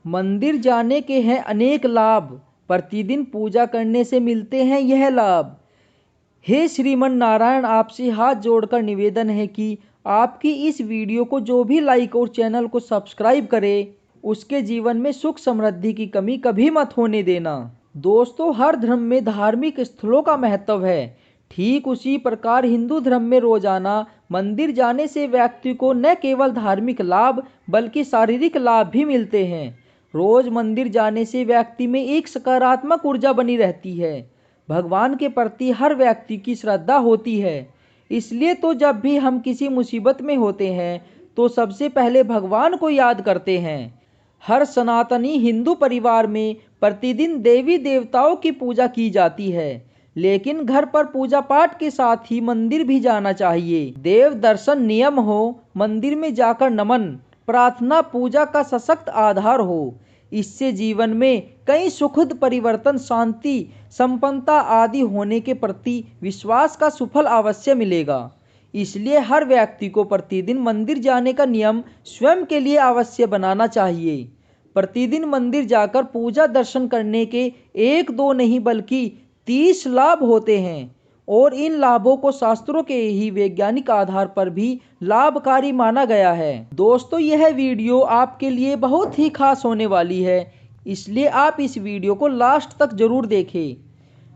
मंदिर जाने के हैं अनेक लाभ, प्रतिदिन पूजा करने से मिलते हैं यह लाभ। हे श्रीमन नारायण, आपसे हाथ जोड़कर निवेदन है कि आपकी इस वीडियो को जो भी लाइक और चैनल को सब्सक्राइब करे, उसके जीवन में सुख समृद्धि की कमी कभी मत होने देना। दोस्तों, हर धर्म में धार्मिक स्थलों का महत्व है। ठीक उसी प्रकार हिंदू धर्म में रोजाना मंदिर जाने से व्यक्ति को न केवल धार्मिक लाभ बल्कि शारीरिक लाभ भी मिलते हैं। रोज मंदिर जाने से व्यक्ति में एक सकारात्मक ऊर्जा बनी रहती है। भगवान के प्रति हर व्यक्ति की श्रद्धा होती है। इसलिए तो जब भी हम किसी मुसीबत में होते हैं तो सबसे पहले भगवान को याद करते हैं। हर सनातनी हिंदू परिवार में प्रतिदिन देवी देवताओं की पूजा की जाती है, लेकिन घर पर पूजा पाठ के साथ ही मंदिर भी जाना चाहिए। देव दर्शन नियम हो, मंदिर में जाकर नमन प्रार्थना पूजा का सशक्त आधार हो। इससे जीवन में कई सुखद परिवर्तन, शांति, संपन्नता आदि होने के प्रति विश्वास का सुफल अवश्य मिलेगा। इसलिए हर व्यक्ति को प्रतिदिन मंदिर जाने का नियम स्वयं के लिए अवश्य बनाना चाहिए। प्रतिदिन मंदिर जाकर पूजा दर्शन करने के एक दो नहीं बल्कि 30 लाभ होते हैं और इन लाभों को शास्त्रों के ही वैज्ञानिक आधार पर भी लाभकारी माना गया है। दोस्तों, यह वीडियो आपके लिए बहुत ही खास होने वाली है, इसलिए आप इस वीडियो को लास्ट तक जरूर देखें।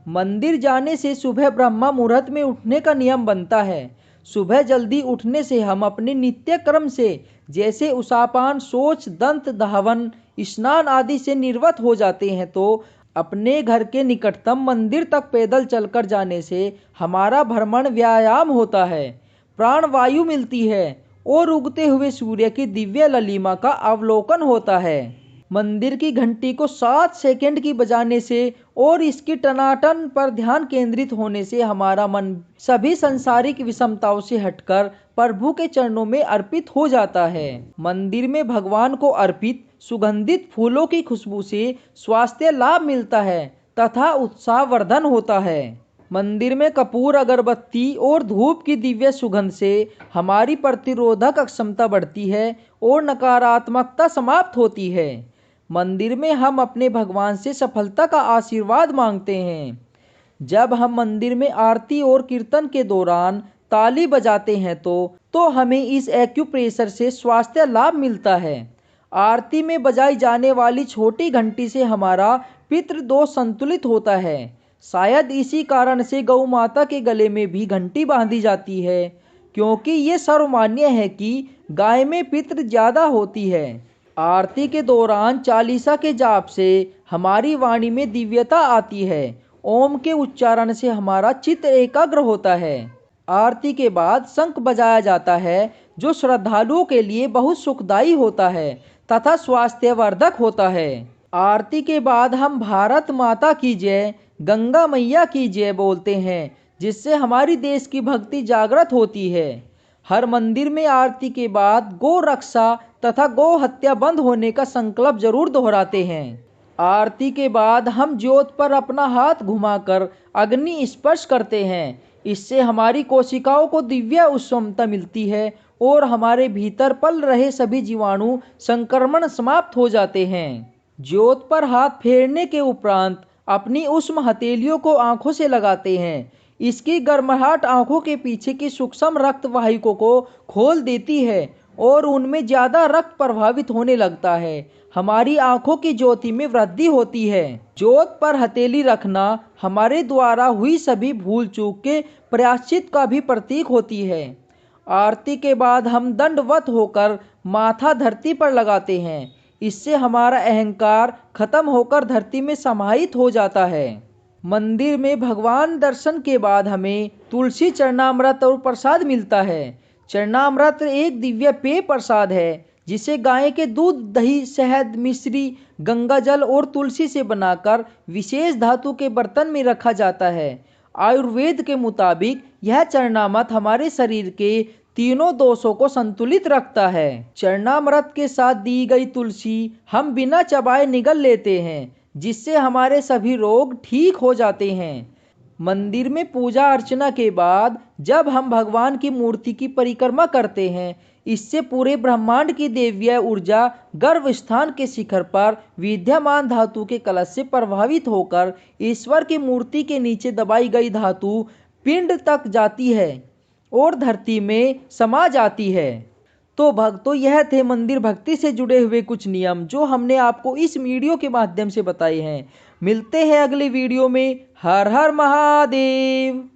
मंदिर जाने से सुबह ब्रह्म मुहूर्त में उठने का नियम बनता है। सुबह जल्दी उठने से हम अपने नित्य कर्म से जैसे उषापान, शौच, दंत धावन, स्नान आदि से निर्वृत्त हो जाते हैं, तो अपने घर के निकटतम मंदिर तक पैदल चलकर जाने से हमारा भ्रमण व्यायाम होता है, प्राण वायु मिलती है और उगते हुए सूर्य की दिव्य ललिमा का अवलोकन होता है। मंदिर की घंटी को 7 सेकंड की बजाने से और इसकी टनाटन पर ध्यान केंद्रित होने से हमारा मन सभी सांसारिक विषमताओं से हटकर प्रभु के चरणों में अर्पित हो जाता है। मंदिर में भगवान को अर्पित सुगंधित फूलों की खुशबू से स्वास्थ्य लाभ मिलता है तथा उत्साहवर्धन होता है। मंदिर में कपूर, अगरबत्ती और धूप की दिव्य सुगंध से हमारी प्रतिरोधक क्षमता बढ़ती है और नकारात्मकता समाप्त होती है। मंदिर में हम अपने भगवान से सफलता का आशीर्वाद मांगते हैं। जब हम मंदिर में आरती और कीर्तन के दौरान ताली बजाते हैं तो हमें इस एक्यूप्रेशर से स्वास्थ्य लाभ मिलता है। आरती में बजाई जाने वाली छोटी घंटी से हमारा पितृदोष संतुलित होता है। शायद इसी कारण से गौ माता के गले में भी घंटी बांधी जाती है, क्योंकि ये सर्वमान्य है कि गाय में पितृ ज्यादा होती है। आरती के दौरान चालीसा के जाप से हमारी वाणी में दिव्यता आती है। ओम के उच्चारण से हमारा चित्त एकाग्र होता है। आरती के बाद शंख बजाया जाता है, जो श्रद्धालुओं के लिए बहुत सुखदायी होता है तथा स्वास्थ्यवर्धक होता है। आरती के बाद हम भारत माता की जय, गंगा मैया की जय बोलते हैं, जिससे हमारी देश की भक्ति जागृत होती है। हर मंदिर में आरती के बाद गौ रक्षा तथा गौ हत्या बंद होने का संकल्प जरूर दोहराते हैं। आरती के बाद हम ज्योत पर अपना हाथ घुमाकर अग्नि स्पर्श करते हैं। इससे हमारी कोशिकाओं को दिव्य उत्सवता मिलती है और हमारे भीतर पल रहे सभी जीवाणु संक्रमण समाप्त हो जाते हैं। ज्योत पर हाथ फेरने के उपरांत अपनी उष्म हथेलियों को आंखों से लगाते हैं। इसकी गर्माहट आंखों के पीछे की सूक्ष्म रक्त वाहिकाओं को खोल देती है और उनमें ज्यादा रक्त प्रभावित होने लगता है। हमारी आंखों की ज्योति में वृद्धि होती है। ज्योत पर हथेली रखना हमारे द्वारा हुई सभी भूल चूक के प्रायश्चित का भी प्रतीक होती है। आरती के बाद हम दंडवत होकर माथा धरती पर लगाते हैं। इससे हमारा अहंकार खत्म होकर धरती में समाहित हो जाता है। मंदिर में भगवान दर्शन के बाद हमें तुलसी चरणामृत और प्रसाद मिलता है। चरणामृत एक दिव्य पेय प्रसाद है, जिसे गाय के दूध, दही, शहद, मिश्री, गंगा जल और तुलसी से बनाकर विशेष धातु के बर्तन में रखा जाता है। आयुर्वेद के मुताबिक यह चरणामृत हमारे शरीर के तीनों दोषों को संतुलित रखता है। चरणामृत के साथ दी गई तुलसी हम बिना चबाए निगल लेते हैं, जिससे हमारे सभी रोग ठीक हो जाते हैं। मंदिर में पूजा अर्चना के बाद जब हम भगवान की मूर्ति की परिक्रमा करते हैं, इससे पूरे ब्रह्मांड की दैवीय ऊर्जा गर्भ स्थान के शिखर पर विद्यमान धातु के कलश से प्रभावित होकर ईश्वर की मूर्ति के नीचे दबाई गई धातु पिंड तक जाती है और धरती में समा जाती है। तो भक्तों, यह थे मंदिर भक्ति से जुड़े हुए कुछ नियम जो हमने आपको इस वीडियो के माध्यम से बताए हैं। मिलते हैं अगले वीडियो में। हर हर महादेव।